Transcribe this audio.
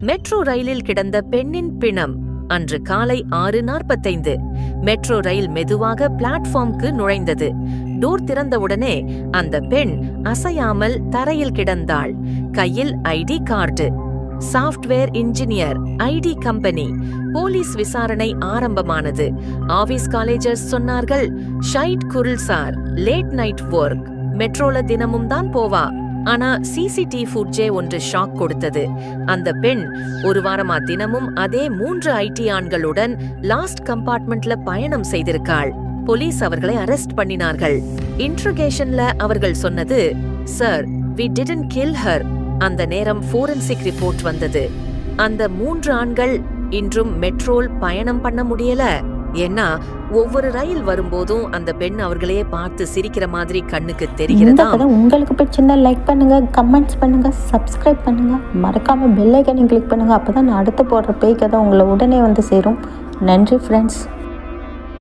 Metro ரயிலில் கிடந்த பெண்ணின் பிணம். அன்று காலை 6:45 மெட்ரோ ரயில் மெதுவாக பிளாட்ஃபார்ம்க்கு நுழைந்தது. டோர் திறந்தவுடனே அந்த பெண் அசையாமல் தரையில் கிடந்தாள். கையில் ID card. Software engineer, ID company. Police விசாரணை ஆரம்பமானது. ஆபீஸ் காலேஜர்ஸ் சொன்னார்கள், shy girl sir, late night work, மெட்ரோல தினமும் தான் போவா. ஆனா சிசிடிவி ஃபுட்டேஜ் ஒன்று ஷாக் கொடுத்தது. அந்த பெண் ஒரு வாரமா தினமும் அதே 3 ஐடி ஆண்களுடன் லாஸ்ட் கம்பார்ட்மெண்ட்ல பயணம் செய்திருக்காள். போலீஸ் அவர்களை அரெஸ்ட் பண்ணினார்கள். இன்ட்ரோகேஷன்ல அவர்கள் சொன்னது, sir, we didn't kill her. அந்த நேரம் ஃபோரன்சிக் ரிப்போர்ட் வந்தது. அந்த 3 ஆண்கள் இன்றும் மெட்ரோல் பயணம் பண்ண முடியல. ஏன்னா ஒவ்வொரு ரயில் வரும்போதும் அந்த பெண் அவர்களையே பார்த்து சிரிக்கிற மாதிரி கண்ணுக்கு தெரிகிறதா. உங்களுக்கு பிடிச்சிருந்தா லைக் பண்ணுங்க, கமெண்ட்ஸ் பண்ணுங்க, சப்ஸ்கிரைப் பண்ணுங்க, மறக்காம பெல் ஐகானை கிளிக் பண்ணுங்க. அப்பதான் நான் அடுத்து போடுற பேய் கதை உங்களை உடனே வந்து சேரும். நன்றி ஃப்ரெண்ட்ஸ்.